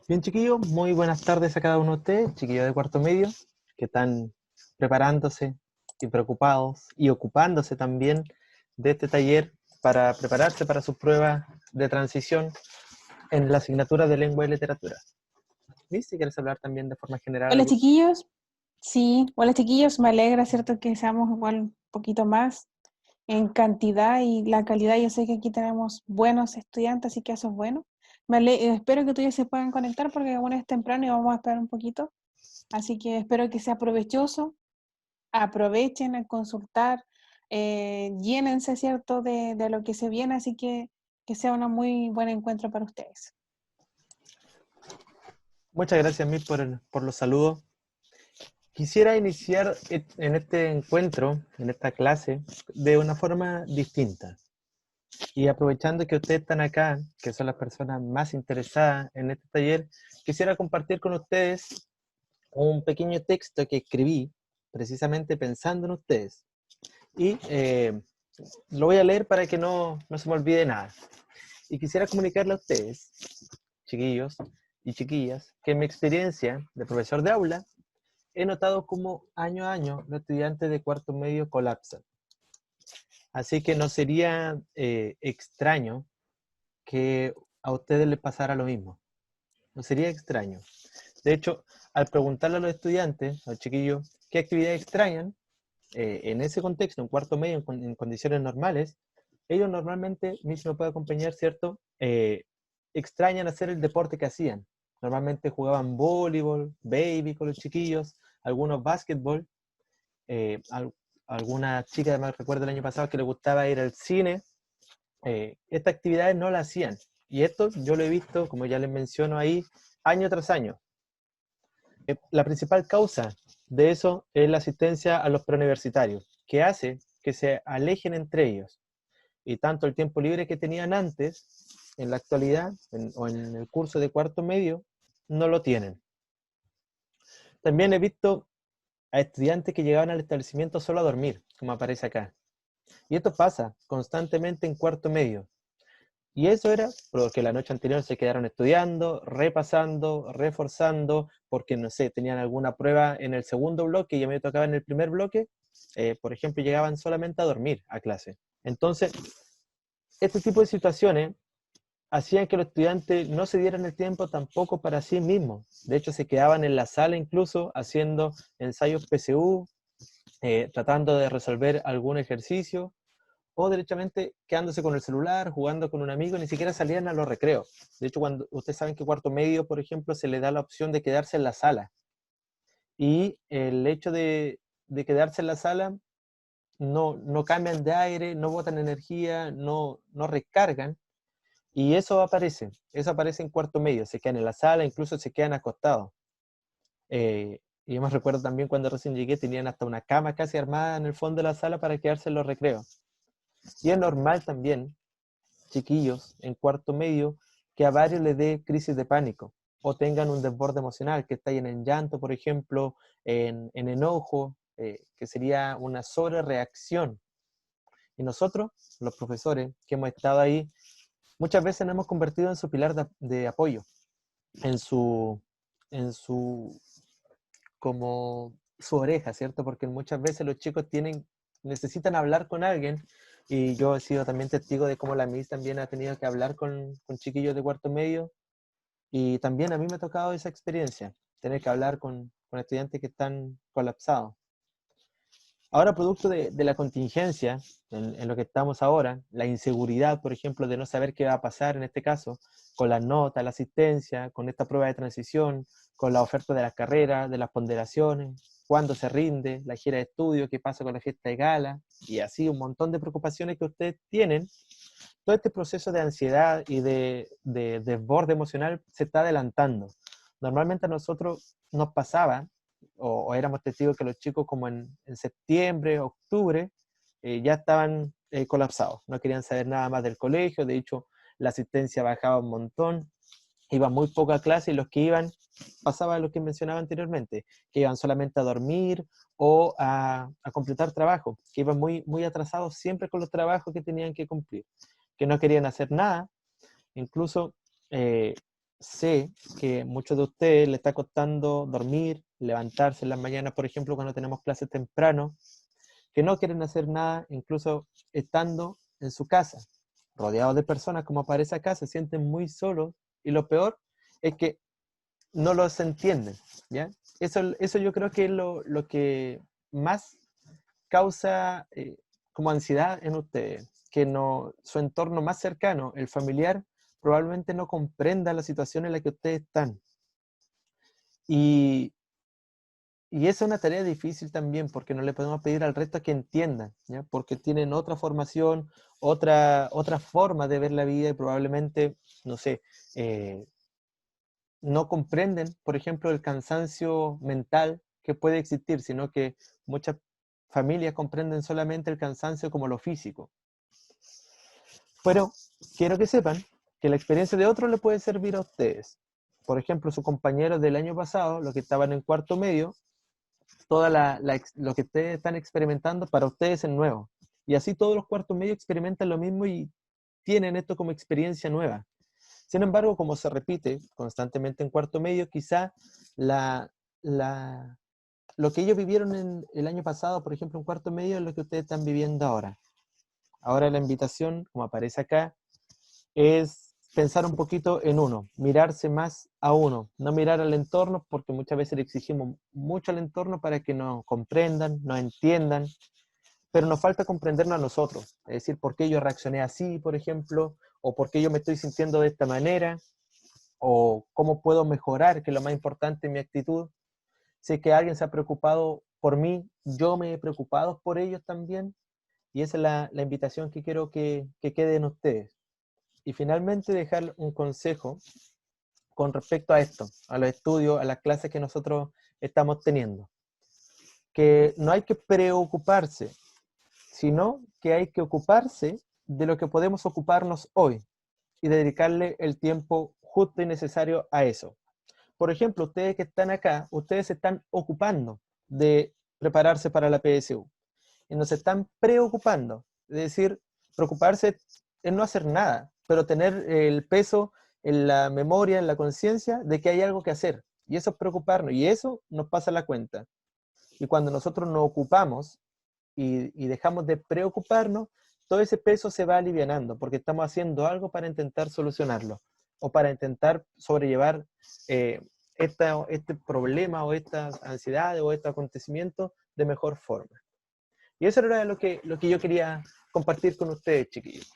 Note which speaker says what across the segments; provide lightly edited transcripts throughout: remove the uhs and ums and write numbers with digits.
Speaker 1: Bien, chiquillos, muy buenas tardes a cada uno de ustedes, chiquillos de cuarto medio, que están preparándose y preocupados y ocupándose también de este taller para prepararse para sus pruebas de transición en la asignatura de lengua y literatura. ¿Y si quieres hablar también de forma general
Speaker 2: Hola
Speaker 1: algo?
Speaker 2: chiquillos, sí, hola chiquillos, me alegra, ¿cierto? Que seamos igual un poquito más en cantidad y la calidad. Yo sé que aquí tenemos buenos estudiantes, así que eso es bueno. Espero que todos se puedan conectar porque aún es temprano y vamos a esperar un poquito. Así que espero que sea provechoso, aprovechen a consultar, llénense, ¿cierto? De lo que se viene, así que sea un muy buen encuentro para ustedes.
Speaker 1: Muchas gracias, Mir, por los saludos. Quisiera iniciar en este encuentro, en esta clase, de una forma distinta. Y aprovechando que ustedes están acá, que son las personas más interesadas en este taller, quisiera compartir con ustedes un pequeño texto que escribí precisamente pensando en ustedes. Y lo voy a leer para que no se me olvide nada. Y quisiera comunicarle a ustedes, chiquillos y chiquillas, que en mi experiencia de profesor de aula, he notado cómo año a año los estudiantes de cuarto medio colapsan. Así que no sería extraño que a ustedes les pasara lo mismo. No sería extraño. De hecho, al preguntarle a los estudiantes, a los chiquillos, qué actividades extrañan, en ese contexto, en cuarto medio, en condiciones normales, ellos normalmente, ni se me puede acompañar, ¿cierto? Extrañan hacer el deporte que hacían. Normalmente jugaban voleibol, baby con los chiquillos, algunos básquetbol, eh, al, alguna chica, me recuerdo el año pasado, que le gustaba ir al cine. Estas actividades no las hacían. Y esto yo lo he visto, como ya les menciono ahí, año tras año. La principal causa de eso es la asistencia a los preuniversitarios, que hace que se alejen entre ellos. Y tanto el tiempo libre que tenían antes, en la actualidad, o en el curso de cuarto medio, no lo tienen. También he visto a estudiantes que llegaban al establecimiento solo a dormir, como aparece acá. Y esto pasa constantemente en cuarto medio. Y eso era porque la noche anterior se quedaron estudiando, repasando, reforzando, porque no sé, tenían alguna prueba en el segundo bloque y ya me tocaba en el primer bloque. Por ejemplo, llegaban solamente a dormir a clase. Entonces, este tipo de situaciones hacían que los estudiantes no se dieran el tiempo tampoco para sí mismos. De hecho, se quedaban en la sala incluso haciendo ensayos PSU, tratando de resolver algún ejercicio o derechamente quedándose con el celular, jugando con un amigo, ni siquiera salían a los recreos. De hecho, cuando ustedes saben que cuarto medio, por ejemplo, se le da la opción de quedarse en la sala. Y el hecho de quedarse en la sala, no cambian de aire, no botan energía, no recargan. Y eso aparece en cuarto medio, se quedan en la sala, incluso se quedan acostados. Y yo me recuerdo también cuando recién llegué, tenían hasta una cama casi armada en el fondo de la sala para quedarse en los recreos. Y es normal también, chiquillos en cuarto medio, que a varios les dé crisis de pánico o tengan un desborde emocional, que estallen en llanto, por ejemplo, en enojo, que sería una sobrereacción. Y nosotros, los profesores que hemos estado ahí, muchas veces nos hemos convertido en su pilar de apoyo, en su, como su oreja, ¿cierto? Porque muchas veces los chicos necesitan hablar con alguien, y yo he sido también testigo de cómo la Miss también ha tenido que hablar con chiquillos de cuarto medio, y también a mí me ha tocado esa experiencia, tener que hablar con estudiantes que están colapsados. Ahora, producto de la contingencia en lo que estamos ahora, la inseguridad, por ejemplo, de no saber qué va a pasar en este caso, con las notas, la asistencia, con esta prueba de transición, con la oferta de las carreras, de las ponderaciones, cuándo se rinde, la gira de estudio, qué pasa con la fiesta de gala, y así un montón de preocupaciones que ustedes tienen. Todo este proceso de ansiedad y de desborde emocional se está adelantando. Normalmente a nosotros nos pasaba, o éramos testigos que los chicos como en septiembre, octubre, ya estaban colapsados, no querían saber nada más del colegio. De hecho la asistencia bajaba un montón, iban muy poca clase, y los que iban, pasaba lo que mencionaba anteriormente, que iban solamente a dormir o a completar trabajo, que iban muy atrasados siempre con los trabajos que tenían que cumplir, que no querían hacer nada. Incluso eh, sé que muchos de ustedes le está costando dormir, levantarse en las mañanas, por ejemplo, cuando tenemos clases temprano, que no quieren hacer nada, incluso estando en su casa, rodeados de personas, como aparece acá, se sienten muy solos, y lo peor es que no los entienden, ¿ya? Eso yo creo que es lo que más causa como ansiedad en ustedes, que no, su entorno más cercano, el familiar, probablemente no comprenda la situación en la que ustedes están. Y, y esa es una tarea difícil también, porque no le podemos pedir al resto que entiendan, ¿ya? Porque tienen otra formación, otra forma de ver la vida y probablemente, no sé, no comprenden, por ejemplo, el cansancio mental que puede existir, sino que muchas familias comprenden solamente el cansancio como lo físico. Pero quiero que sepan que la experiencia de otros le puede servir a ustedes. Por ejemplo, sus compañeros del año pasado, los que estaban en cuarto medio, lo que ustedes están experimentando para ustedes es nuevo. Y así todos los cuartos medios experimentan lo mismo y tienen esto como experiencia nueva. Sin embargo, como se repite constantemente en cuarto medio, quizá la, la, lo que ellos vivieron en el año pasado, por ejemplo, en cuarto medio, es lo que ustedes están viviendo ahora. Ahora la invitación, como aparece acá, es pensar un poquito en uno, mirarse más a uno, no mirar al entorno, porque muchas veces le exigimos mucho al entorno para que nos comprendan, nos entiendan, pero nos falta comprendernos a nosotros, es decir, por qué yo reaccioné así, por ejemplo, o por qué yo me estoy sintiendo de esta manera, o cómo puedo mejorar, que es lo más importante en mi actitud. Sé que alguien se ha preocupado por mí, yo me he preocupado por ellos también, y esa es la invitación que quiero que quede en ustedes. Y finalmente dejar un consejo con respecto a esto, a los estudios, a las clases que nosotros estamos teniendo. Que no hay que preocuparse, sino que hay que ocuparse de lo que podemos ocuparnos hoy y dedicarle el tiempo justo y necesario a eso. Por ejemplo, ustedes que están acá, ustedes se están ocupando de prepararse para la PSU y no se están preocupando, es decir, preocuparse es no hacer nada, pero tener el peso en la memoria, en la conciencia de que hay algo que hacer. Y eso es preocuparnos, y eso nos pasa la cuenta. Y cuando nosotros nos ocupamos y dejamos de preocuparnos, todo ese peso se va alivianando, porque estamos haciendo algo para intentar solucionarlo, o para intentar sobrellevar eh, este problema, o estas ansiedades, o este acontecimiento de mejor forma. Y eso era lo que yo quería compartir con ustedes, chiquillos.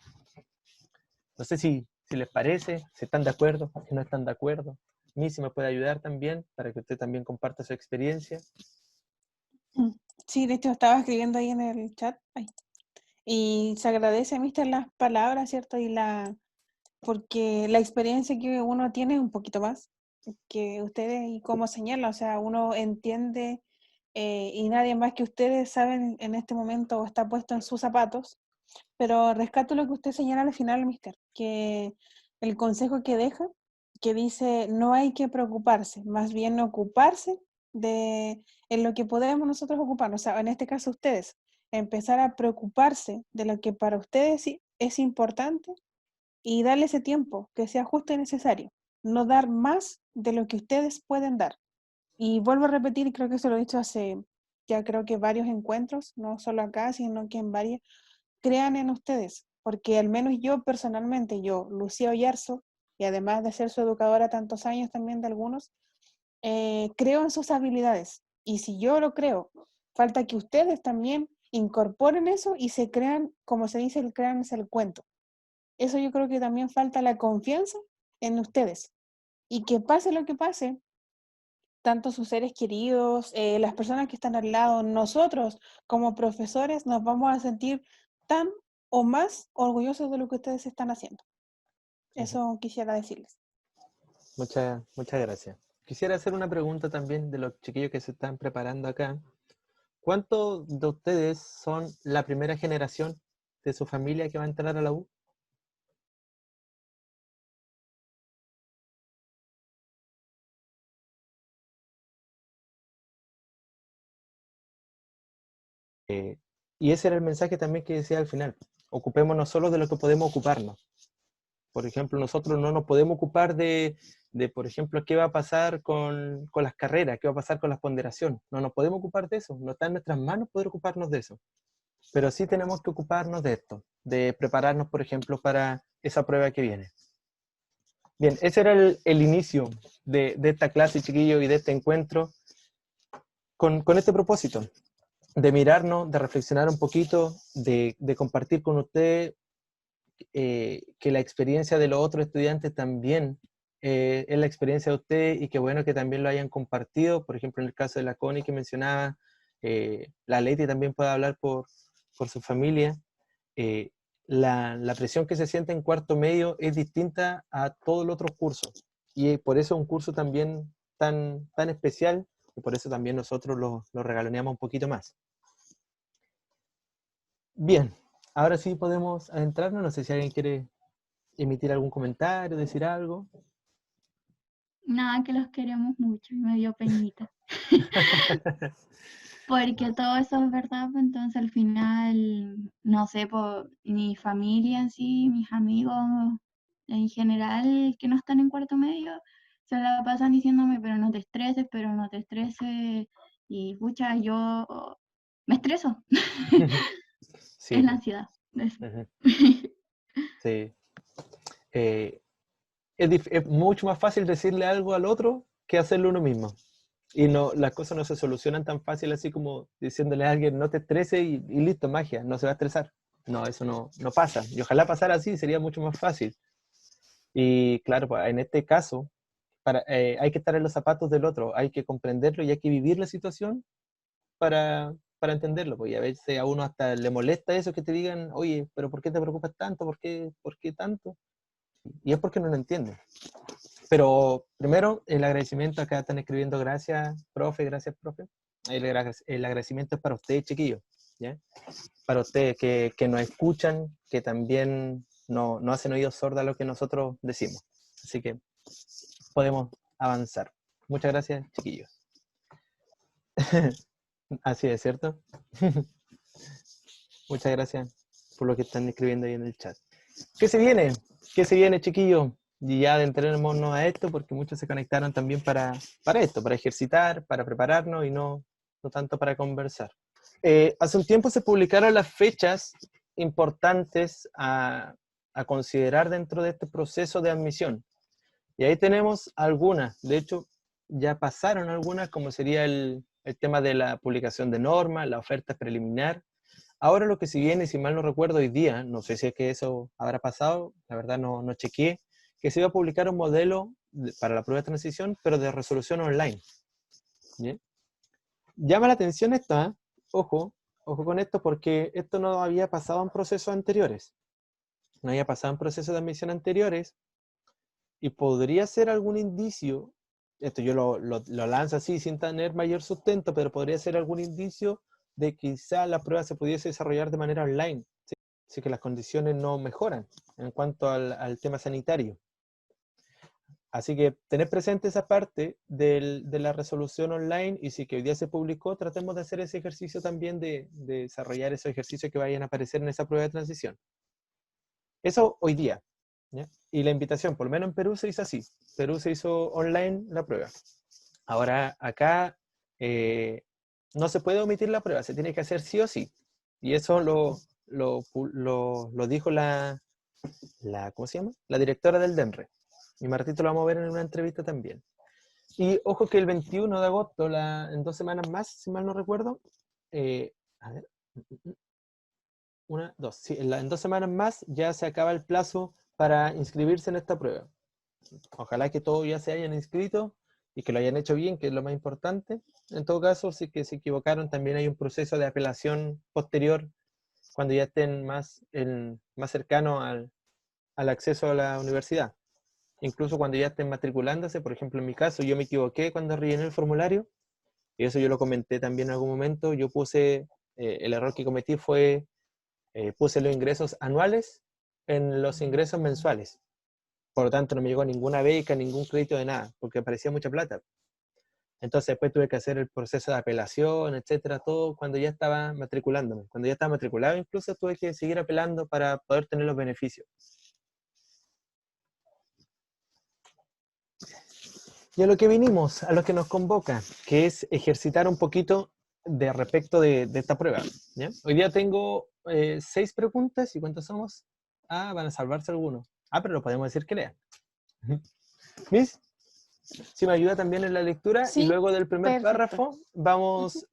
Speaker 1: No sé si les parece, si están de acuerdo, si no están de acuerdo. A mí si me puede ayudar también, para que usted también comparta su experiencia.
Speaker 2: Sí, de hecho estaba escribiendo ahí en el chat. Ay. Y se agradece, mister, las palabras, ¿cierto? Porque la experiencia que uno tiene es un poquito más que ustedes y cómo señala, o sea, uno entiende y nadie más que ustedes saben en este momento o está puesto en sus zapatos, pero rescato lo que usted señala al final, mister, que el consejo que deja, que dice no hay que preocuparse, más bien ocuparse de en lo que podemos nosotros ocuparnos, o sea, en este caso ustedes, empezar a preocuparse de lo que para ustedes es importante y darle ese tiempo que sea justo y necesario, no dar más de lo que ustedes pueden dar. Y vuelvo a repetir, y creo que se lo he dicho hace ya creo que varios encuentros, no solo acá, sino que en varios, crean en ustedes, porque al menos yo personalmente, yo, Lucía Oyarzo, y además de ser su educadora tantos años también de algunos, creo en sus habilidades. Y si yo lo creo, falta que ustedes también incorporen eso y se crean, como se dice, el crean es el cuento. Eso yo creo que también falta la confianza en ustedes. Y que pase lo que pase, tanto sus seres queridos, las personas que están al lado, nosotros como profesores nos vamos a sentir tan o más orgullosos de lo que ustedes están haciendo. Eso quisiera decirles.
Speaker 1: Muchas gracias. Quisiera hacer una pregunta también de los chiquillos que se están preparando acá. ¿Cuántos de ustedes son la primera generación de su familia que va a entrar a la U? Y ese era el mensaje también que decía al final. Ocupémonos solo de lo que podemos ocuparnos. Por ejemplo, nosotros no nos podemos ocupar por ejemplo, qué va a pasar con las carreras, qué va a pasar con la ponderación. No nos podemos ocupar de eso, no está en nuestras manos poder ocuparnos de eso. Pero sí tenemos que ocuparnos de esto, de prepararnos, por ejemplo, para esa prueba que viene. Bien, ese era el inicio de esta clase, chiquillos, y de este encuentro con este propósito, de mirarnos, de reflexionar un poquito, de compartir con usted que la experiencia de los otros estudiantes también es la experiencia de usted, y qué bueno que también lo hayan compartido. Por ejemplo, en el caso de la Connie que mencionaba, la Leti también puede hablar por su familia. Eh, la presión que se siente en cuarto medio es distinta a todos los otros cursos, y por eso es un curso también tan especial, y por eso también nosotros lo regaloneamos un poquito más. Bien, ahora sí podemos adentrarnos. No sé si alguien quiere emitir algún comentario, decir algo.
Speaker 3: Nada, que los queremos mucho y me dio penita. Porque todo eso es verdad, pues entonces al final, no sé, por mi familia en sí, mis amigos en general que no están en cuarto medio, se la pasan diciéndome, pero no te estreses, y pucha, yo me estreso,
Speaker 1: Sí,
Speaker 3: es la ansiedad.
Speaker 1: ujú, sí. Es mucho más fácil decirle algo al otro que hacerlo uno mismo. Y no, las cosas no se solucionan tan fácil así como diciéndole a alguien no te estreses y listo, magia, no se va a estresar. No, eso no pasa. Y ojalá pasara así, sería mucho más fácil. Y claro, pues, en este caso, hay que estar en los zapatos del otro, hay que comprenderlo y hay que vivir la situación para entenderlo. Pues, y a veces a uno hasta le molesta eso, que te digan, oye, pero ¿por qué te preocupas tanto? ¿Por qué tanto? Y es porque no lo entienden. Pero primero, el agradecimiento. Acá están escribiendo gracias, profe, gracias, profe. El agradecimiento es para ustedes, chiquillos, ¿ya? Para ustedes que nos escuchan, que también no hacen oídos sordos a lo que nosotros decimos. Así que podemos avanzar. Muchas gracias, chiquillos. Así es, ¿cierto? Muchas gracias por lo que están escribiendo ahí en el chat. ¿Qué se viene? ¿Qué se viene, chiquillos? Y ya adentrémonos a esto, porque muchos se conectaron también para esto, para ejercitar, para prepararnos, y no tanto para conversar. Hace un tiempo se publicaron las fechas importantes a considerar dentro de este proceso de admisión. Y ahí tenemos algunas. De hecho, ya pasaron algunas, como sería el tema de la publicación de normas, la oferta preliminar. Ahora lo que se viene, si mal no recuerdo, hoy día, no sé si es que eso habrá pasado, la verdad no chequeé, que se iba a publicar un modelo para la prueba de transición, pero de resolución online. ¿Bien? Llama la atención esto, ¿eh? Ojo con esto, porque esto no había pasado en procesos anteriores. No había pasado en procesos de admisión anteriores, y podría ser algún indicio, esto yo lo lanzo así sin tener mayor sustento, pero podría ser algún indicio de que quizá la prueba se pudiese desarrollar de manera online, ¿sí? Así que las condiciones no mejoran en cuanto al tema sanitario. Así que tener presente esa parte de la resolución online, y si que hoy día se publicó, tratemos de hacer ese ejercicio también, de desarrollar esos ejercicios que vayan a aparecer en esa prueba de transición. Eso hoy día, ¿ya? Y la invitación, por lo menos en Perú se hizo así. Perú se hizo online la prueba. Ahora acá no se puede omitir la prueba, se tiene que hacer sí o sí. Y eso lo dijo ¿cómo se llama? La directora del DENRE. Y Martito lo vamos a ver en una entrevista también. Y ojo que el 21 de agosto, en 2 semanas más, si mal no recuerdo, a ver, sí, en 2 semanas más ya se acaba el plazo para inscribirse en esta prueba. Ojalá que todos ya se hayan inscrito y que lo hayan hecho bien, que es lo más importante. En todo caso, si que se equivocaron, también hay un proceso de apelación posterior cuando ya estén más cercano al acceso a la universidad. Incluso cuando ya estén matriculándose. Por ejemplo, en mi caso, yo me equivoqué cuando rellené el formulario, y eso yo lo comenté también en algún momento. Yo el error que cometí fue, puse los ingresos anuales en los ingresos mensuales. Por lo tanto, no me llegó ninguna beca, ningún crédito de nada, porque parecía mucha plata. Entonces después tuve que hacer el proceso de apelación, etcétera, todo cuando ya estaba matriculándome. Cuando ya estaba matriculado, incluso tuve que seguir apelando para poder tener los beneficios. Y a lo que vinimos, a lo que nos convoca, que es ejercitar un poquito de respecto de esta prueba. ¿Ya? Hoy día tengo 6 preguntas, ¿y cuántos somos? Ah, van a salvarse algunos. Ah, pero lo podemos decir que lean. ¿Miss? Si me ayuda también en la lectura, y
Speaker 2: Sí,
Speaker 1: luego del primer
Speaker 2: perfecto.
Speaker 1: párrafo vamos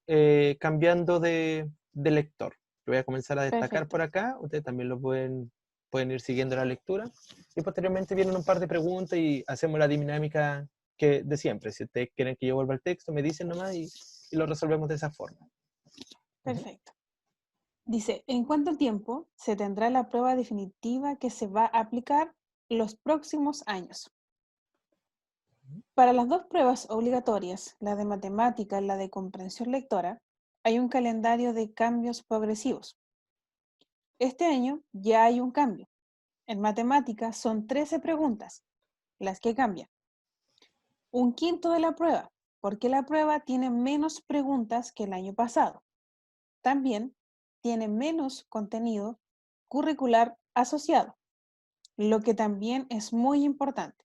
Speaker 1: cambiando de lector. Lo voy a comenzar a destacar
Speaker 2: Perfecto.
Speaker 1: por acá, ustedes también lo pueden ir siguiendo la lectura, y posteriormente vienen un par de preguntas y hacemos la dinámica de siempre. Si ustedes quieren que yo vuelva al texto, me dicen nomás y lo resolvemos de esa forma.
Speaker 2: Perfecto. Dice, ¿en cuánto tiempo se tendrá la prueba definitiva que se va a aplicar los próximos años? Para las dos pruebas obligatorias, la de matemática y la de comprensión lectora, hay un calendario de cambios progresivos. Este año ya hay un cambio. En matemática son 13 preguntas las que cambian. Un quinto de la prueba, porque la prueba tiene menos preguntas que el año pasado. También tiene menos contenido curricular asociado, lo que también es muy importante.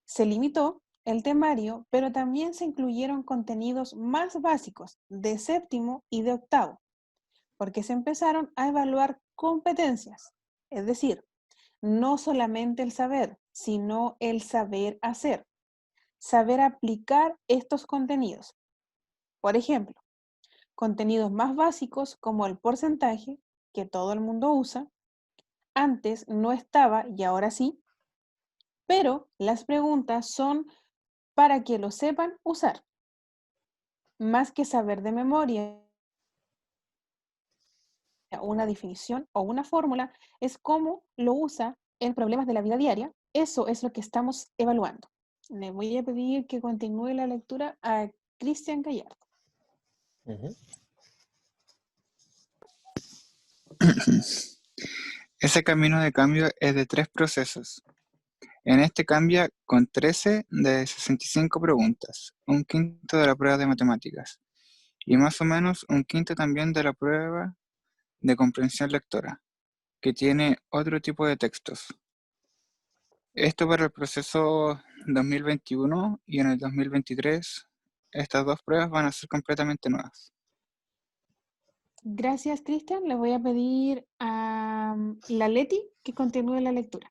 Speaker 2: Se limitó el temario, pero también se incluyeron contenidos más básicos de séptimo y de octavo, porque se empezaron a evaluar competencias, es decir, no solamente el saber, sino el saber hacer, saber aplicar estos contenidos. Por ejemplo, contenidos más básicos como el porcentaje, que todo el mundo usa, antes no estaba y ahora sí, pero las preguntas son para que lo sepan usar, más que saber de memoria una definición o una fórmula, es cómo lo usa en problemas de la vida diaria. Eso es lo que estamos evaluando. Le voy a pedir que continúe la lectura a Cristian Gallardo.
Speaker 4: Ese camino de cambio es de 3 procesos. En este cambia con 13 de 65 preguntas, un quinto de la prueba de matemáticas, y más o menos un quinto también de la prueba de comprensión lectora, que tiene otro tipo de textos. Esto para el proceso 2021, y en el 2023 estas dos pruebas van a ser completamente nuevas.
Speaker 2: Gracias, Cristian. Le voy a pedir a la Leti que continúe la lectura.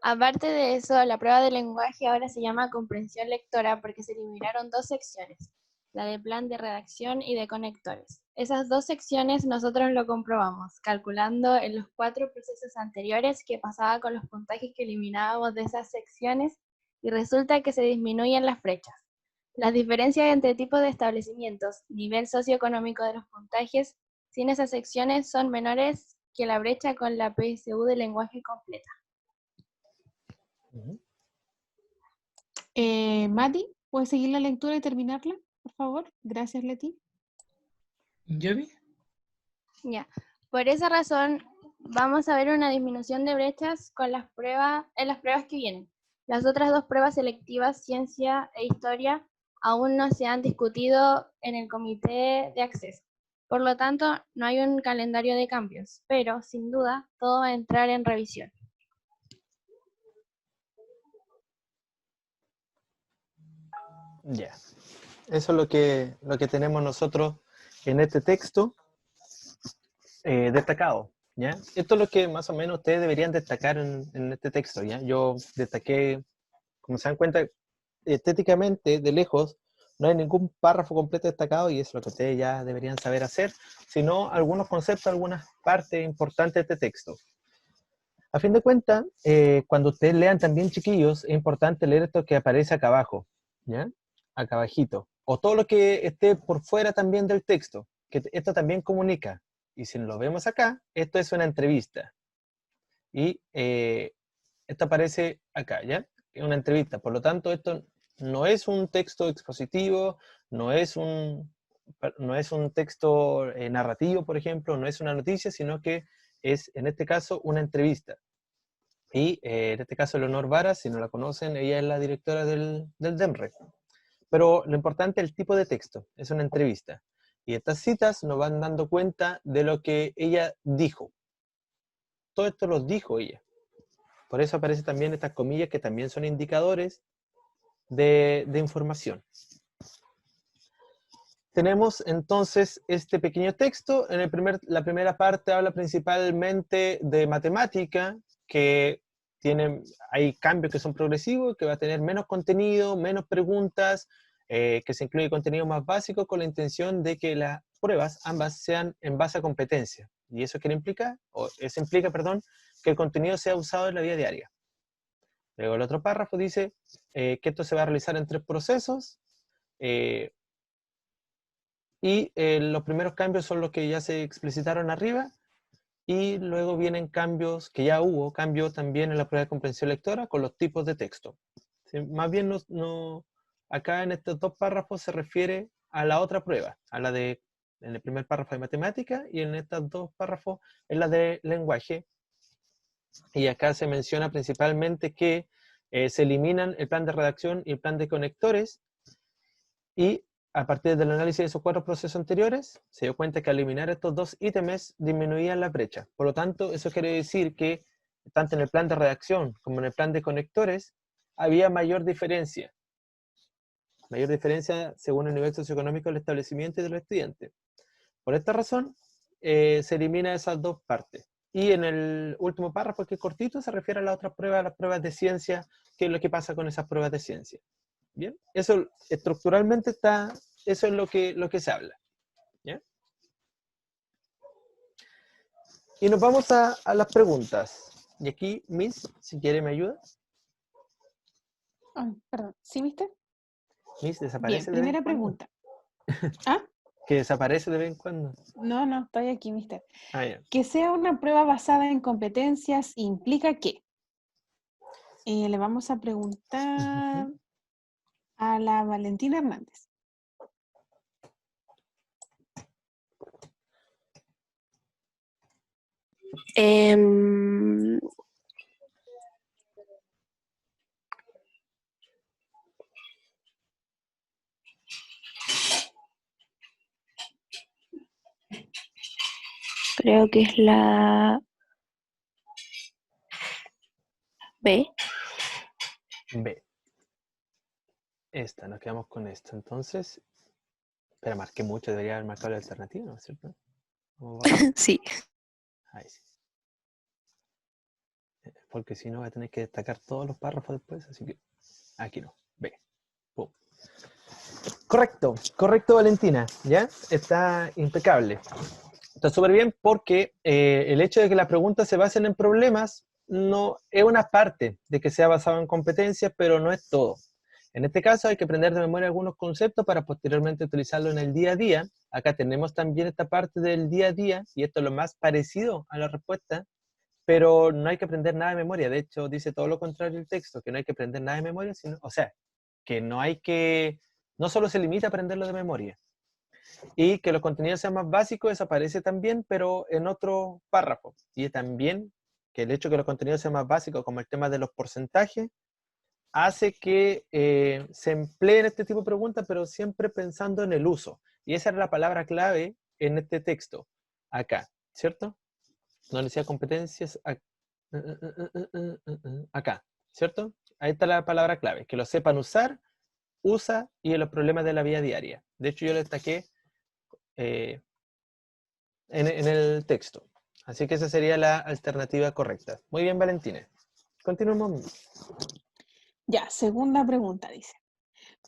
Speaker 5: Aparte de eso, la prueba de lenguaje ahora se llama comprensión lectora porque se eliminaron 2 secciones, la de plan de redacción y de conectores. Esas 2 secciones nosotros lo comprobamos, calculando en los 4 procesos anteriores qué pasaba con los puntajes que eliminábamos de esas secciones, y resulta que se disminuyen las brechas. Las diferencias entre tipos de establecimientos, nivel socioeconómico de los puntajes, sin esas secciones son menores que la brecha con la PSU de lenguaje completa.
Speaker 2: Mati, ¿puedes seguir la lectura y terminarla, por favor? Gracias, Leti.
Speaker 6: ¿Yobi?
Speaker 5: Ya. Por esa razón, vamos a ver una disminución de brechas con las pruebas, en las pruebas que vienen. Las otras 2 pruebas selectivas, ciencia e historia, aún no se han discutido en el comité de acceso. Por lo tanto, no hay un calendario de cambios, pero sin duda todo va a entrar en revisión.
Speaker 1: Ya. Eso es lo que tenemos nosotros en este texto destacado. ¿Ya? Esto es lo que más o menos ustedes deberían destacar en este texto. ¿Ya? Yo destaqué, como se dan cuenta, estéticamente, de lejos, no hay ningún párrafo completo destacado, y eso es lo que ustedes ya deberían saber hacer, sino algunos conceptos, algunas partes importantes de este texto. A fin de cuentas, cuando ustedes lean también, chiquillos, es importante leer esto que aparece acá abajo, ¿ya? Acá abajito. O todo lo que esté por fuera también del texto, que esto también comunica. Y si lo vemos acá, esto es una entrevista. Y esto aparece acá, ¿ya? Es una entrevista. Por lo tanto, esto no es un texto expositivo, no es un texto narrativo, por ejemplo, no es una noticia, sino que es, en este caso, una entrevista. Y en este caso, Leonor Vara, si no la conocen, ella es la directora del DEMRE. Pero lo importante es el tipo de texto, es una entrevista. Y estas citas nos van dando cuenta de lo que ella dijo. Todo esto lo dijo ella. Por eso aparecen también estas comillas que también son indicadores de información. Tenemos entonces este pequeño texto. La primera parte habla principalmente de matemática, que hay cambios que son progresivos, que va a tener menos contenido, menos preguntas, que se incluye contenido más básico con la intención de que las pruebas ambas sean en base a competencia. ¿Y eso qué implica? Eso implica, perdón, que el contenido sea usado en la vida diaria. Luego el otro párrafo dice que esto se va a realizar en 3 procesos, los primeros cambios son los que ya se explicitaron arriba, y luego vienen cambios, que ya hubo cambios también en la prueba de comprensión lectora con los tipos de texto. ¿Sí? Más bien acá en estos 2 párrafos se refiere a la otra prueba, en el primer párrafo de matemática, y en estos 2 párrafos en la de lenguaje. Y acá se menciona principalmente que se eliminan el plan de redacción y el plan de conectores, y a partir del análisis de esos 4 procesos anteriores, se dio cuenta que al eliminar estos 2 ítems disminuían la brecha. Por lo tanto, eso quiere decir que tanto en el plan de redacción como en el plan de conectores había mayor diferencia. Mayor diferencia según el nivel socioeconómico del establecimiento y de los estudiantes. Por esta razón, se elimina esas 2 partes. Y en el último párrafo, que es cortito, se refiere a la otra prueba, a las pruebas de ciencia, qué es lo que pasa con esas pruebas de ciencia. Bien, eso estructuralmente eso es lo que se habla. ¿Ya? Y nos vamos a las preguntas. Y aquí, Miss, si quiere me ayuda.
Speaker 2: Ay, perdón, ¿sí, mister?
Speaker 1: Miss,
Speaker 2: Bien,
Speaker 1: desaparece de vez
Speaker 2: primera
Speaker 1: en cuando.
Speaker 2: pregunta. ¿Ah?
Speaker 1: Que desaparece de vez en cuando.
Speaker 2: No, estoy aquí, mister.
Speaker 1: Ah, ya.
Speaker 2: Que sea una prueba basada en competencias implica que le vamos a preguntar a la Valentina Hernández.
Speaker 7: Creo que es la B.
Speaker 1: B. Nos quedamos con esto. Entonces, espera, marqué mucho, debería haber marcado la alternativa, ¿no es cierto?
Speaker 7: Sí.
Speaker 1: Ahí sí. Porque si no voy a tener que destacar todos los párrafos después, así que aquí no. B. Pum. Correcto, Valentina. ¿Ya? Está impecable. Está súper bien porque el hecho de que las preguntas se basen en problemas no es una parte de que sea basado en competencias, pero no es todo. En este caso hay que aprender de memoria algunos conceptos para posteriormente utilizarlo en el día a día. Acá tenemos también esta parte del día a día, y esto es lo más parecido a la respuesta, pero no hay que aprender nada de memoria. De hecho, dice todo lo contrario el texto, que no hay que aprender nada de memoria, que no solo se limita a aprenderlo de memoria. Y que los contenidos sean más básicos, eso aparece también, pero en otro párrafo. Y también que el hecho de que los contenidos sean más básicos, como el tema de los porcentajes, hace que se empleen este tipo de preguntas, pero siempre pensando en el uso. Y esa era la palabra clave en este texto, acá, ¿cierto? No decía competencias, acá, ¿cierto? Ahí está la palabra clave, que lo sepan usar, usa, y en los problemas de la vida diaria. De hecho, yo le destaqué en el texto. Así que esa sería la alternativa correcta. Muy bien, Valentina. Continuemos.
Speaker 2: Ya, segunda pregunta dice.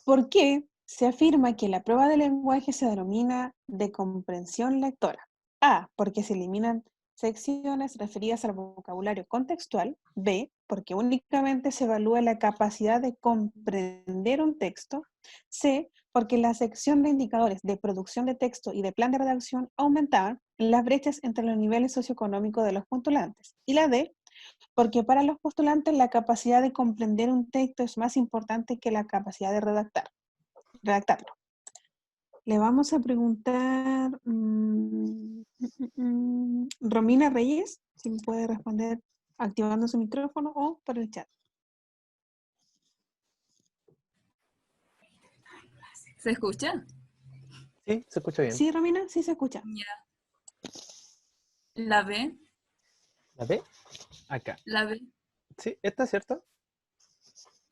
Speaker 2: ¿Por qué se afirma que la prueba de lenguaje se denomina de comprensión lectora? A, porque se eliminan secciones referidas al vocabulario contextual. B, porque únicamente se evalúa la capacidad de comprender un texto. C, porque la sección de indicadores de producción de texto y de plan de redacción aumentaban las brechas entre los niveles socioeconómicos de los postulantes. Y la D, porque para los postulantes la capacidad de comprender un texto es más importante que la capacidad de redactarlo. Le vamos a preguntar Romina Reyes, si me puede responder activando su micrófono o por el chat.
Speaker 8: ¿Se escucha?
Speaker 1: Sí, se escucha bien.
Speaker 2: Sí, Romina, sí se escucha.
Speaker 8: Ya. La B.
Speaker 1: ¿La B? Acá.
Speaker 8: La B.
Speaker 1: ¿Sí? ¿Esta es cierto?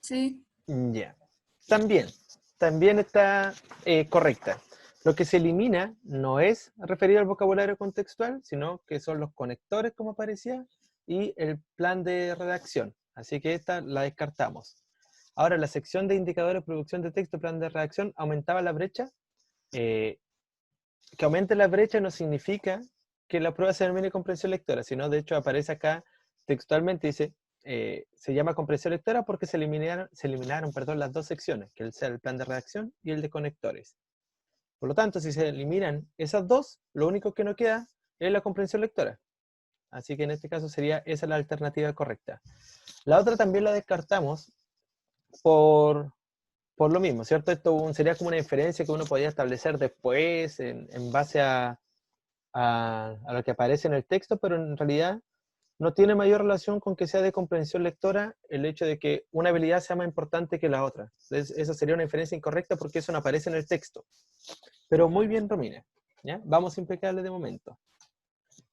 Speaker 8: Sí.
Speaker 1: Ya. También está correcta. Lo que se elimina no es referido al vocabulario contextual, sino que son los conectores, como aparecía, y el plan de redacción. Así que esta la descartamos. Ahora, la sección de indicadores, producción de texto, plan de redacción, aumentaba la brecha. Que aumente la brecha no significa que la prueba se denomine comprensión lectora, sino de hecho aparece acá textualmente, dice, se llama comprensión lectora porque se eliminaron las dos secciones, que es el plan de redacción y el de conectores. Por lo tanto, si se eliminan esas dos, lo único que no queda es la comprensión lectora. Así que en este caso sería esa la alternativa correcta. La otra también la descartamos por lo mismo, ¿cierto? Esto sería como una inferencia que uno podría establecer después en base a lo que aparece en el texto, pero en realidad no tiene mayor relación con que sea de comprensión lectora el hecho de que una habilidad sea más importante que la otra. Entonces, esa sería una inferencia incorrecta porque eso no aparece en el texto. Pero muy bien, Romina. ¿Ya? Vamos impecables de momento.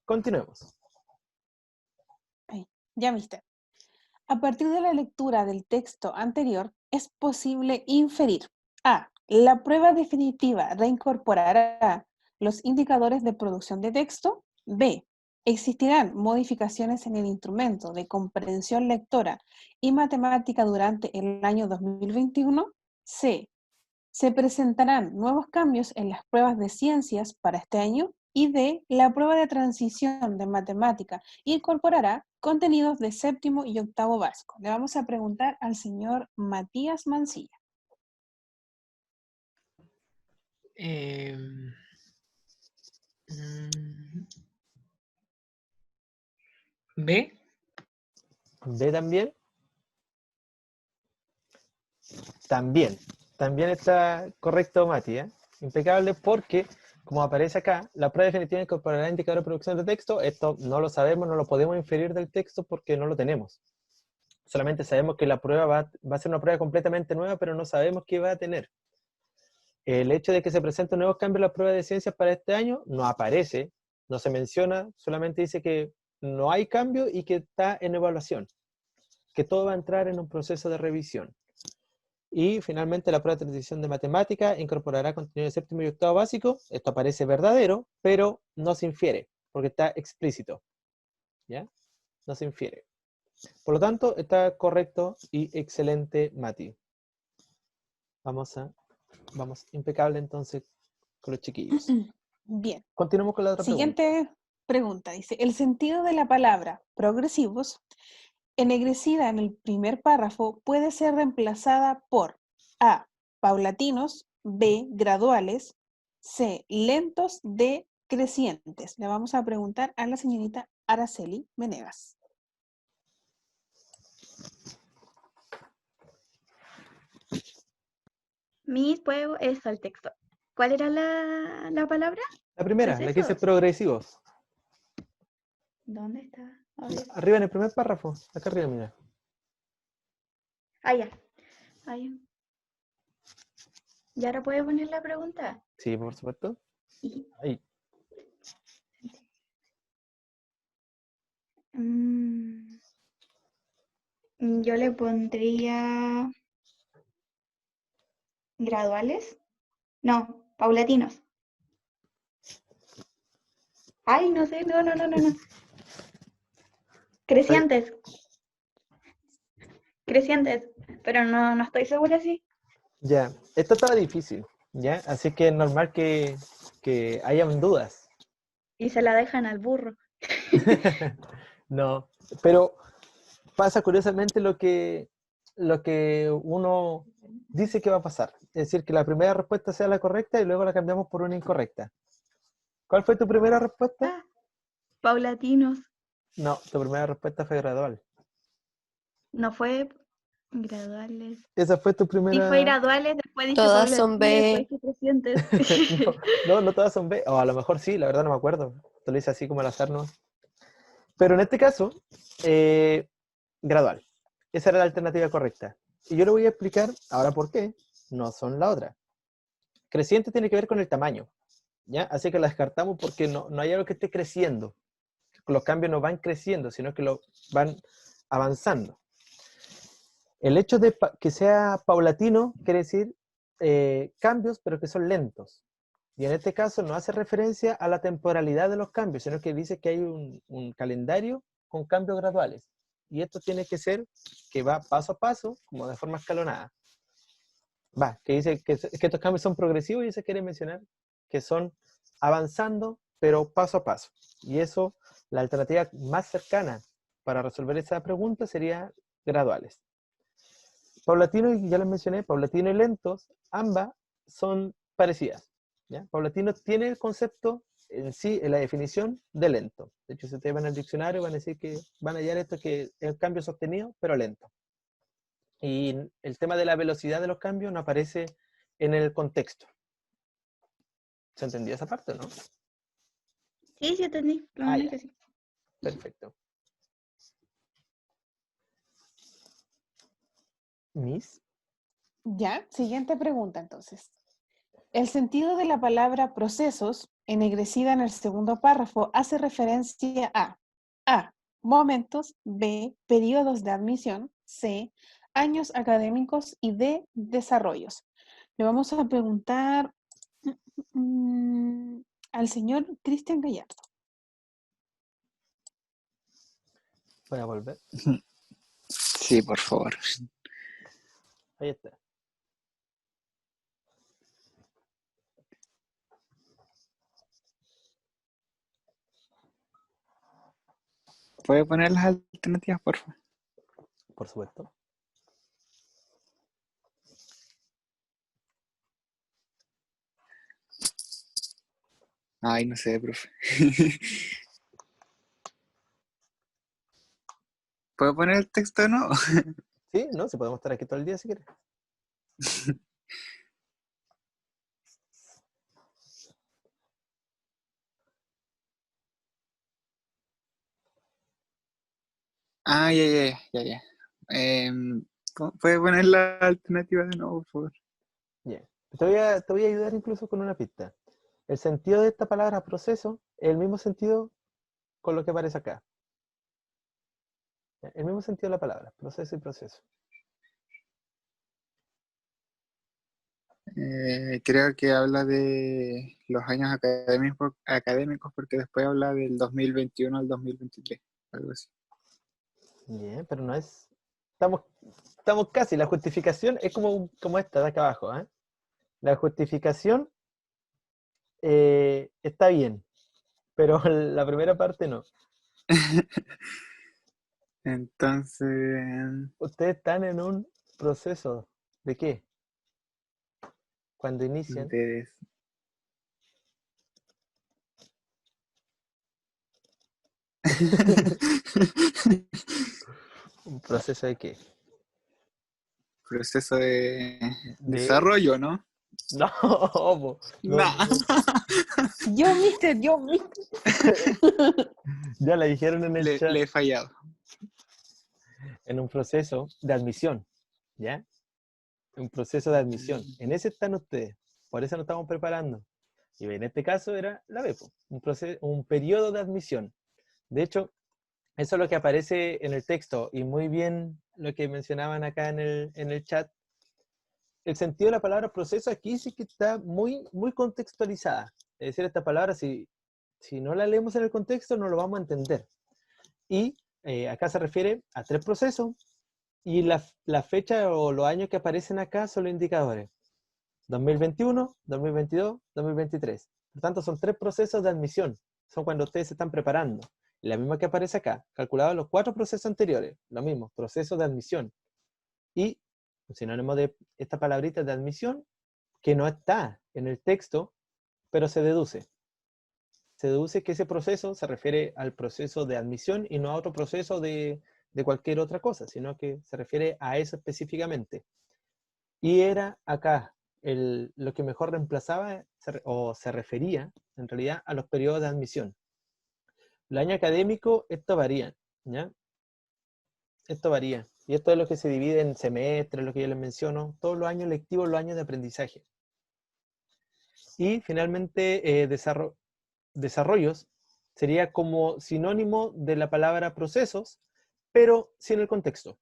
Speaker 1: Continuemos.
Speaker 2: Ya, mister. A partir de la lectura del texto anterior, es posible inferir a. La prueba definitiva reincorporará los indicadores de producción de texto. B. Existirán modificaciones en el instrumento de comprensión lectora y matemática durante el año 2021. C. Se presentarán nuevos cambios en las pruebas de ciencias para este año. Y D. La prueba de transición de matemática incorporará contenidos de séptimo y octavo básico. Le vamos a preguntar al señor Matías Mancilla.
Speaker 6: Em, mm, B.
Speaker 1: ¿B también? También está correcto, Mati, ¿eh? Impecable porque, como aparece acá, la prueba definitiva incorporará indicador de producción de texto. Esto no lo sabemos, no lo podemos inferir del texto porque no lo tenemos. Solamente sabemos que la prueba va a ser una prueba completamente nueva, pero no sabemos qué va a tener. El hecho de que se presenten nuevos cambios en la prueba de ciencias para este año no aparece, no se menciona, solamente dice que no hay cambio y que está en evaluación, que todo va a entrar en un proceso de revisión. Y finalmente la prueba de transición de matemática incorporará contenido de séptimo y octavo básico. Esto aparece verdadero, pero no se infiere, porque está explícito. ¿Ya? No se infiere. Por lo tanto, está correcto y excelente, Mati. Vamos impecable entonces con los chiquillos.
Speaker 2: Bien.
Speaker 1: Continuamos con la otra
Speaker 2: Siguiente pregunta. Dice, el sentido de la palabra progresivos, ennegrecida en el primer párrafo, puede ser reemplazada por A. Paulatinos. B. Graduales. C. Lentos. D. Crecientes. Le vamos a preguntar a la señorita Araceli Menegas.
Speaker 3: Mi juego es el texto. ¿Cuál era la palabra?
Speaker 1: La primera, la que dice progresivos.
Speaker 3: ¿Dónde está? A ver.
Speaker 1: Arriba en el primer párrafo. Acá arriba, mira.
Speaker 3: Ah, ya. Ahí. ¿Y ahora puedo poner la pregunta?
Speaker 1: Sí, por supuesto. Ahí.
Speaker 3: Yo le pondría graduales. No, paulatinos. Ay, no sé, no. Crecientes. Crecientes, pero no estoy segura si.
Speaker 1: Ya, esto estaba difícil, ¿ya? Así que es normal que hayan dudas.
Speaker 3: Y se la dejan al burro.
Speaker 1: No, pero pasa curiosamente lo que uno dice que va a pasar. Es decir, que la primera respuesta sea la correcta y luego la cambiamos por una incorrecta. ¿Cuál fue tu primera respuesta?
Speaker 3: Ah, paulatinos.
Speaker 1: No, tu primera respuesta fue gradual.
Speaker 3: No fue graduales.
Speaker 1: Esa fue tu primera...
Speaker 3: Sí, fue graduales, después dije
Speaker 7: Todas
Speaker 3: paulatinos,
Speaker 7: son B.
Speaker 3: después dije crecientes.
Speaker 1: no todas son B. O a lo mejor sí, la verdad no me acuerdo. Te lo hice así como al azar, ¿no? Pero en este caso, gradual. Esa era la alternativa correcta. Y yo le voy a explicar ahora por qué no son la otra. Creciente tiene que ver con el tamaño, ¿ya? Así que la descartamos porque no hay algo que esté creciendo. Los cambios no van creciendo, sino que van avanzando. El hecho de que sea paulatino quiere decir cambios, pero que son lentos. Y en este caso no hace referencia a la temporalidad de los cambios, sino que dice que hay un calendario con cambios graduales. Y esto tiene que ser que va paso a paso, como de forma escalonada. Que dice que estos cambios son progresivos y se quiere mencionar que son avanzando, pero paso a paso. Y eso, la alternativa más cercana para resolver esa pregunta sería graduales. Paulatino, ya les mencioné, paulatino y lentos, ambas son parecidas. ¿ya? Paulatino tiene el concepto en sí, en la definición de lento. De hecho, si ustedes van al diccionario, van a decir que van a hallar esto que es el cambio sostenido, pero lento. Y el tema de la velocidad de los cambios no aparece en el contexto. ¿Se entendió esa parte, no?
Speaker 3: Sí, sí entendí. Realmente sí.
Speaker 1: Perfecto. Miss.
Speaker 2: Ya, siguiente pregunta entonces. El sentido de la palabra procesos, ennegrecida en el segundo párrafo, hace referencia a momentos, B, periodos de admisión, C, años académicos y D, desarrollos. Le vamos a preguntar al señor Cristian Gallardo.
Speaker 1: Voy a volver.
Speaker 4: Sí, por favor.
Speaker 1: Ahí está.
Speaker 4: ¿Puede poner las alternativas, por favor?
Speaker 1: Por supuesto.
Speaker 4: Ay, no sé, profe. ¿Puedo poner el texto o no?
Speaker 1: Sí, no, si podemos estar aquí todo el día si quieres.
Speaker 4: Ya. ¿Puede poner la alternativa de nuevo, por favor?
Speaker 1: Bien. Te voy a ayudar incluso con una pista. El sentido de esta palabra proceso es el mismo sentido con lo que aparece acá. El mismo sentido de la palabra, proceso y proceso.
Speaker 4: Creo que habla de los años académicos porque después habla del 2021 al 2023, algo así.
Speaker 1: Bien, pero no es... Estamos casi. La justificación es como esta de acá abajo. ¿eh? La justificación está bien, pero la primera parte no.
Speaker 4: Entonces,
Speaker 1: Ustedes están en un proceso. ¿De qué? Cuando inician. ¿Un proceso de qué?
Speaker 4: Proceso de desarrollo, ¿no?
Speaker 1: No,
Speaker 4: No.
Speaker 2: Yo, mister.
Speaker 1: Ya la dijeron en el chat.
Speaker 4: Le he fallado.
Speaker 1: En un proceso de admisión, ¿ya? Un proceso de admisión. En ese están ustedes. Por eso nos estamos preparando. Y en este caso era la BEPO, un periodo de admisión. De hecho, eso es lo que aparece en el texto y muy bien lo que mencionaban acá en el chat. El sentido de la palabra proceso aquí sí que está muy, muy contextualizada. Es decir, esta palabra, si no la leemos en el contexto, no lo vamos a entender. Y acá se refiere a 3 procesos y la fecha o los años que aparecen acá son los indicadores. 2021, 2022, 2023. Por tanto, son 3 procesos de admisión. Son cuando ustedes se están preparando. Y la misma que aparece acá, calculado los 4 procesos anteriores. Lo mismo, procesos de admisión. Y un sinónimo de esta palabrita de admisión, que no está en el texto, pero se deduce. Se deduce que ese proceso se refiere al proceso de admisión y no a otro proceso de cualquier otra cosa, sino que se refiere a eso específicamente. Y era acá lo que mejor reemplazaba o se refería, en realidad, a los periodos de admisión. El año académico, esto varía, ¿ya? Esto varía. Y esto es lo que se divide en semestres, lo que yo les menciono, todos los años lectivos, los años de aprendizaje. Y finalmente, desarrollos sería como sinónimo de la palabra procesos, pero sin el contexto.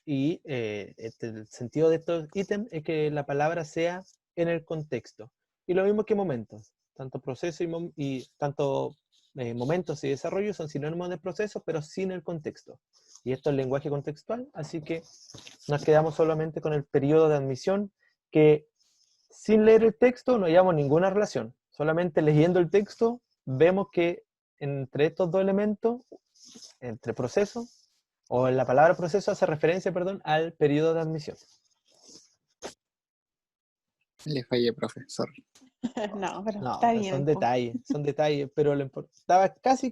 Speaker 1: Y el sentido de estos ítems es que la palabra sea en el contexto. Y lo mismo que momentos. Tanto proceso y tanto momentos y desarrollo son sinónimos de proceso, pero sin el contexto. Y esto es lenguaje contextual, así que nos quedamos solamente con el periodo de admisión, que sin leer el texto no hallamos ninguna relación. Solamente leyendo el texto vemos que entre estos dos elementos, entre proceso, o la palabra proceso hace referencia, perdón, al periodo de admisión.
Speaker 4: Le fallé, profe, sorry.
Speaker 2: No, pero
Speaker 1: No,
Speaker 2: está bien.
Speaker 1: son detalles, pero estaba casi.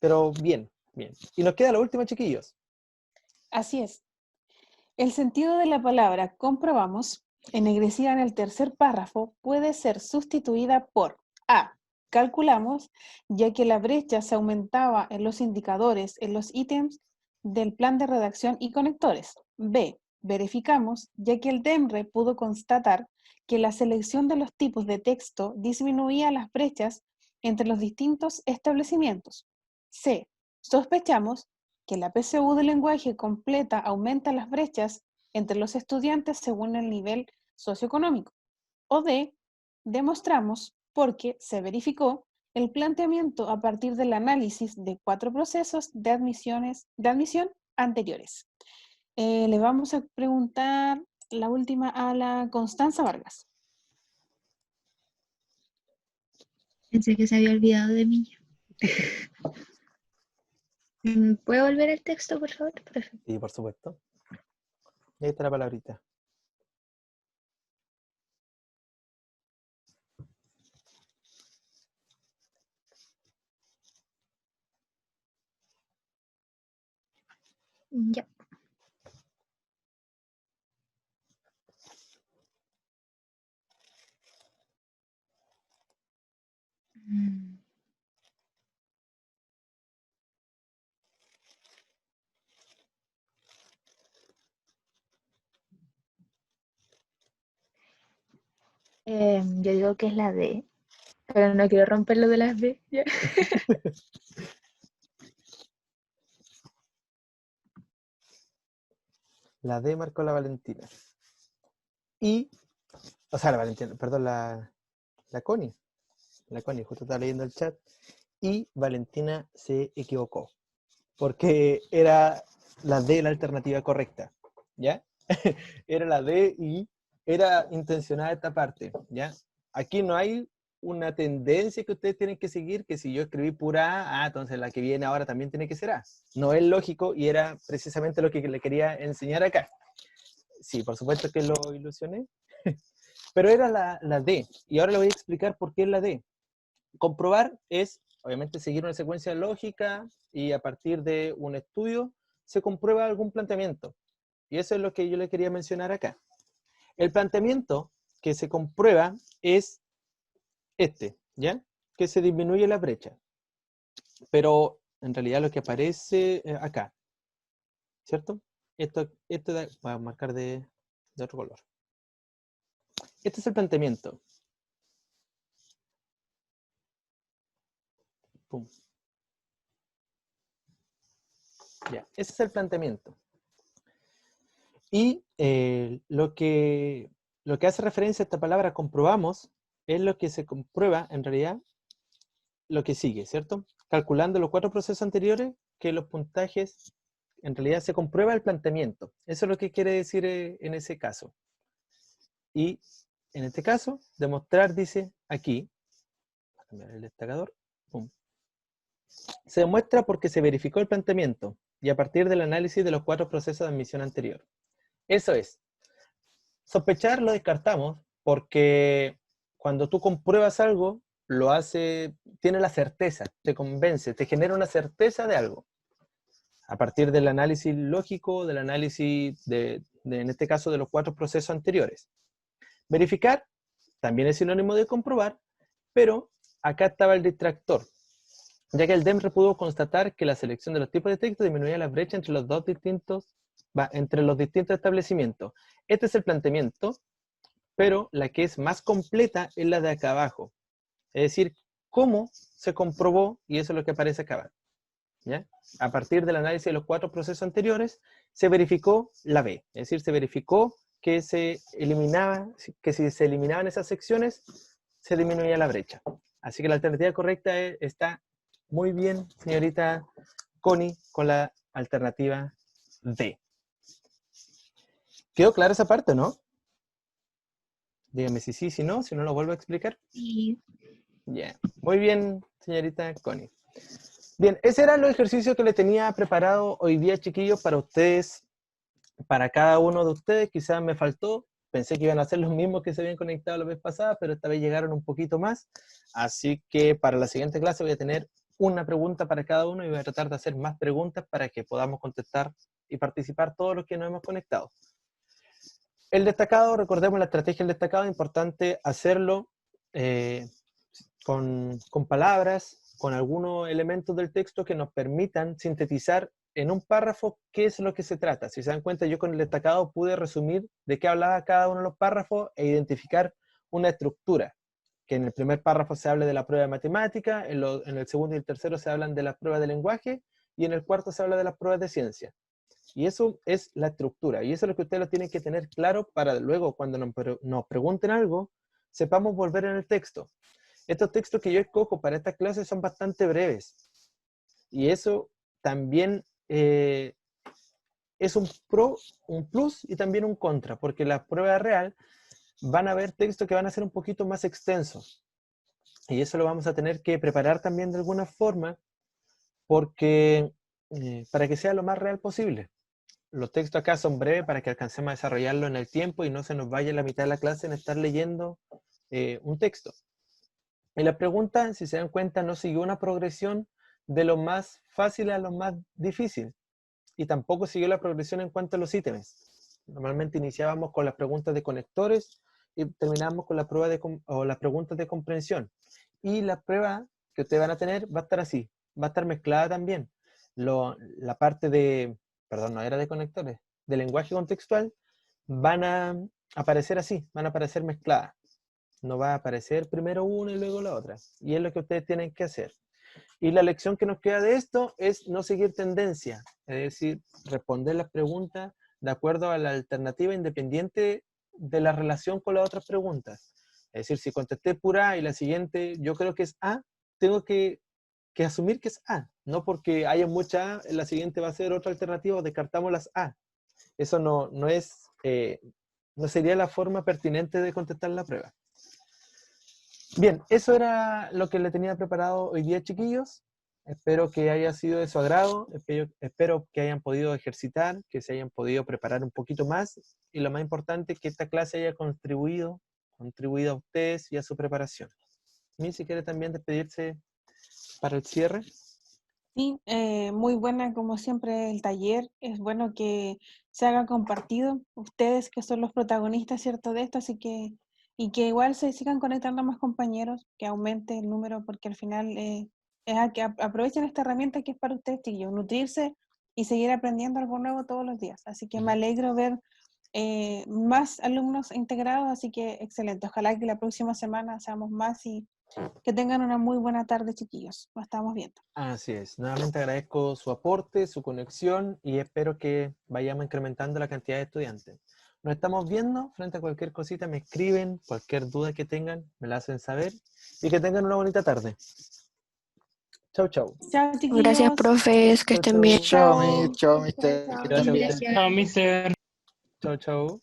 Speaker 1: Pero bien. Y nos queda la última, chiquillos.
Speaker 2: Así es. El sentido de la palabra comprobamos, ennegrecida en el tercer párrafo, puede ser sustituida por A. Calculamos, ya que la brecha se aumentaba en los indicadores, en los ítems del plan de redacción y conectores. B. Verificamos, ya que el DEMRE pudo constatar que la selección de los tipos de texto disminuía las brechas entre los distintos establecimientos. C. Sospechamos que la PSU del lenguaje completa aumenta las brechas entre los estudiantes según el nivel socioeconómico. O D. Demostramos, porque se verificó, el planteamiento a partir del análisis de 4 procesos de admisión anteriores. Le vamos a preguntar la última a la Constanza Vargas.
Speaker 3: Pensé que se había olvidado de mí. ¿Puede volver el texto, por favor, profe?
Speaker 1: Sí, por supuesto. Y ahí está la palabrita.
Speaker 3: Ya. Yo digo que es la D, pero no quiero romper lo de las D. ¿Ya?
Speaker 1: La D marcó la Valentina. La Valentina, perdón, la Connie. La Connie, justo estaba leyendo el chat. Y Valentina se equivocó. Porque era la D la alternativa correcta. ¿Ya? Era la D y era intencionada esta parte. ¿Ya? Aquí no hay una tendencia que ustedes tienen que seguir, que si yo escribí pura A, entonces la que viene ahora también tiene que ser A. No es lógico y era precisamente lo que le quería enseñar acá. Sí, por supuesto que lo ilusioné, pero era la D. Y ahora le voy a explicar por qué es la D. Comprobar es, obviamente, seguir una secuencia lógica y a partir de un estudio se comprueba algún planteamiento. Y eso es lo que yo le quería mencionar acá. El planteamiento que se comprueba es este, ¿ya? Que se disminuye la brecha. Pero en realidad lo que aparece acá, ¿cierto? Esto voy a marcar de otro color. Este es el planteamiento. Pum. Ya, ese es el planteamiento. Y lo que hace referencia a esta palabra comprobamos es lo que se comprueba en realidad lo que sigue, ¿cierto? Calculando los 4 procesos anteriores, que los puntajes en realidad se comprueba el planteamiento. Eso es lo que quiere decir en ese caso. Y en este caso, demostrar dice aquí, voy a cambiar el destacador, pum. Se demuestra porque se verificó el planteamiento y a partir del análisis de los 4 procesos de admisión anterior. Eso es. Sospechar lo descartamos porque cuando tú compruebas algo, tiene la certeza, te convence, te genera una certeza de algo. A partir del análisis lógico, del análisis en este caso de los 4 procesos anteriores. Verificar también es sinónimo de comprobar, pero acá estaba el distractor, ya que el DEMRE pudo constatar que la selección de los tipos de texto disminuía la brecha entre los distintos establecimientos. Este es el planteamiento, pero la que es más completa es la de acá abajo. Es decir, cómo se comprobó, y eso es lo que aparece acá abajo. ¿ya? A partir del análisis de los 4 procesos anteriores, se verificó la B. Es decir, se verificó que que si se eliminaban esas secciones, se disminuía la brecha. Así que la alternativa correcta está muy bien, señorita Connie, con la alternativa D. ¿Quedó clara esa parte, no? Dígame si sí, si no lo vuelvo a explicar.
Speaker 3: Sí.
Speaker 1: Yeah. Muy bien, señorita Connie. Bien, ese era el ejercicio que le tenía preparado hoy día, chiquillos, para ustedes, para cada uno de ustedes. Quizás me faltó, pensé que iban a ser los mismos que se habían conectado la vez pasada, pero esta vez llegaron un poquito más. Así que para la siguiente clase voy a tener una pregunta para cada uno y voy a tratar de hacer más preguntas para que podamos contestar y participar todos los que nos hemos conectado. El destacado, recordemos la estrategia del destacado, es importante hacerlo con palabras, con algunos elementos del texto que nos permitan sintetizar en un párrafo qué es lo que se trata. Si se dan cuenta, yo con el destacado pude resumir de qué hablaba cada uno de los párrafos e identificar una estructura, que en el primer párrafo se habla de la prueba de matemática, en el segundo y el tercero se hablan de las pruebas de lenguaje, y en el cuarto se habla de las pruebas de ciencia. Y eso es la estructura, y eso es lo que ustedes lo tienen que tener claro para luego, cuando nos pregunten algo, sepamos volver en el texto. Estos textos que yo escojo para esta clase son bastante breves, y eso también es un plus y también un contra, porque la prueba real van a haber textos que van a ser un poquito más extensos, y eso lo vamos a tener que preparar también de alguna forma, porque para que sea lo más real posible. Los textos acá son breves para que alcancemos a desarrollarlo en el tiempo y no se nos vaya la mitad de la clase en estar leyendo un texto. Y la pregunta, si se dan cuenta, no siguió una progresión de lo más fácil a lo más difícil. Y tampoco siguió la progresión en cuanto a los ítems. Normalmente iniciábamos con las preguntas de conectores y terminábamos con la prueba las preguntas de comprensión. Y la prueba que ustedes van a tener va a estar así, va a estar mezclada también. La parte de, perdón, no era de conectores, de lenguaje contextual, van a aparecer así, van a aparecer mezcladas. No va a aparecer primero una y luego la otra. Y es lo que ustedes tienen que hacer. Y la lección que nos queda de esto es no seguir tendencia, es decir, responder las preguntas de acuerdo a la alternativa independiente de la relación con las otras preguntas. Es decir, si contesté pura A y la siguiente yo creo que es A, tengo que asumir que es A, no porque haya mucha A, la siguiente va a ser otra alternativa o descartamos las A. Eso no sería la forma pertinente de contestar la prueba. Bien, eso era lo que le tenía preparado hoy día, chiquillos. Espero que haya sido de su agrado, espero que hayan podido ejercitar, que se hayan podido preparar un poquito más, y lo más importante, que esta clase haya contribuido a ustedes y a su preparación. ¿Mi si quiere también despedirse para el cierre?
Speaker 2: Sí, muy buena como siempre el taller, es bueno que se haga compartido, ustedes que son los protagonistas, ¿cierto?, de esto, así que, y que igual se sigan conectando más compañeros, que aumente el número, porque al final es a que aprovechen esta herramienta que es para ustedes, chiquillos, nutrirse y seguir aprendiendo algo nuevo todos los días, así que me alegro ver más alumnos integrados, así que excelente, ojalá que la próxima semana seamos más y que tengan una muy buena tarde, chiquillos. Nos estamos viendo.
Speaker 1: Así es. Nuevamente agradezco su aporte, su conexión y espero que vayamos incrementando la cantidad de estudiantes. Nos estamos viendo. Frente a cualquier cosita me escriben, cualquier duda que tengan me la hacen saber y que tengan una bonita tarde. Chau, chau.
Speaker 2: Chao, chiquillos.
Speaker 7: Gracias, profes, que estén bien.
Speaker 4: Chao, mister.
Speaker 1: Gracias a ustedes.
Speaker 6: Chao, mister.
Speaker 1: Chau, chau.